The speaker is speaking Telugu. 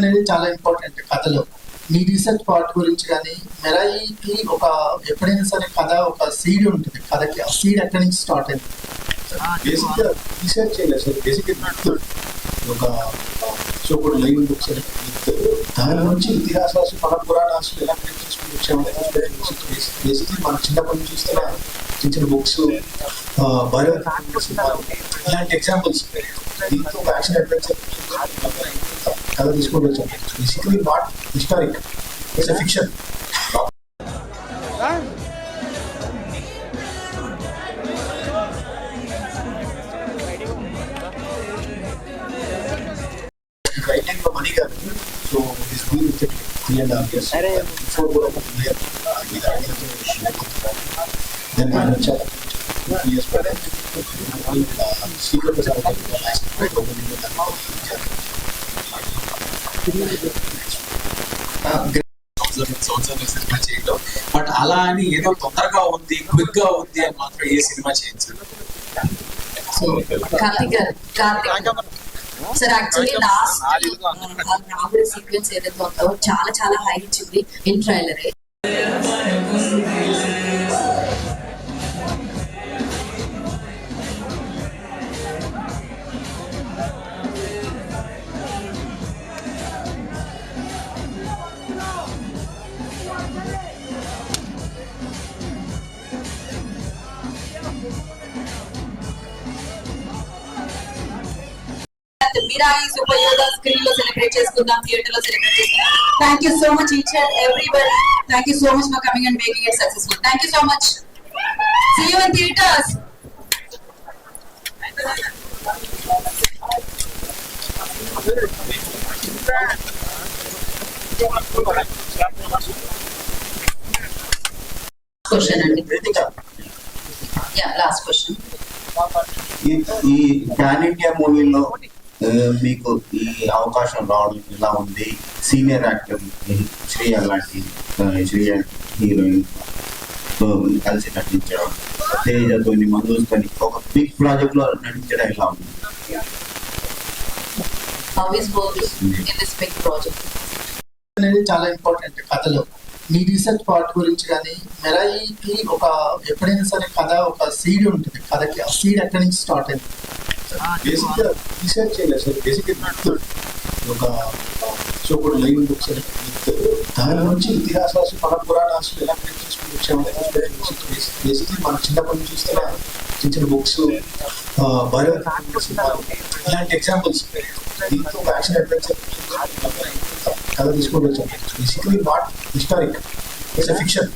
అనేది చాలా ఇంపార్టెంట్ కథలో. మీ రీసెర్చ్ పార్ట్ గురించి కానీ మెరాయికి ఒక ఎప్పుడైనా సరే కథ ఒక సీడ్ ఉంటుంది కథకి. ఆ సీడ్ ఎక్కడి నుంచి స్టార్ట్ అయింది? బేసిక్గా రీసెర్చ్ చేయలేదు సార్. బేసిక్గా ఒక సో కూడా లైవ్ బుక్స్ దాని నుంచి ఇతిహాసాలు మన పురాణాలు ఎలా క్రియేట్ చేసుకుని వచ్చామని బేసిక్లీ మనం చిన్నప్పటి నుంచి చూస్తే చిన్న చిన్న బుక్స్ ఇలాంటి ఎగ్జాంపుల్స్ దీంతో ఒక యాక్షన్ అడ్వెంచర్ కథ తీసుకుంటూ వచ్చాం. Basically not historic, it's fiction. Writing లో మనీ కాదు. So this doing with 3.5 years before కూడా దెన్ ఆయన వచ్చాక 2 years సీక్రెట్ సినిమా చేయడం. బట్ అలా అని ఏదో తొందరగా ఉంది, క్విక్ గా ఉంది అని మాత్రం ఏ సినిమా చేయించదు. కార్తిక్ సార్, యాక్చువల్లీ లాస్ట్ రాముడి సీక్వెన్స్ ఏదైతే ఉందో చాలా చాలా హై ఇచ్చింది in trailer. Mirai Super Yoga screen lo celebrate chestunam, theater lo celebrate chestunam. Thank you so much each and everybody. Thank you so much for coming and making it successful. Thank you so much. See you in theaters. Question andi. Yeah, last question. ఈ పాన్ ఇండియా మూవీలో మీకు ఈ అవకాశం రావడం ఇలా ఉంది. సీనియర్ యాక్టర్ శ్రీయ లాంటి హీరోయిన్ కలిసి నటించడం, తేజతో మందోస్కొని ఒక బిగ్ ప్రాజెక్ట్ లో నటించడం ఎలా ఉంది? How is work in this big project? అనేది చాలా ఇంపార్టెంట్ కథలో. మీ రీసెర్చ్ పార్ట్ గురించి కానీ మెరాయికి ఒక ఎప్పుడైనా సరే కథ ఒక సీడ్ ఉంటుంది కథకి. ఆ సీడ్ ఎక్కడి నుంచి స్టార్ట్ అయింది? బేసిక్గా రీసెర్చ్ చేయలేదు సార్. బేసిక్గా ఒక సో కూడా లైవ్ బుక్స్ దాని నుంచి ఇతిహాసాలు మన పురాణాలు ఎలా క్రియేట్ చేసుకుని వచ్చామని బేసిక్లీ మనం చిన్నప్పటి నుంచి చూస్తే చిన్న చిన్న బుక్స్ ఇలాంటి ఎగ్జాంపుల్స్ దీంతో ఒక యాక్షన్ అడ్వెంచర్ కథ తీసుకుంటూ వచ్చాం. Basically not historic, it's fiction.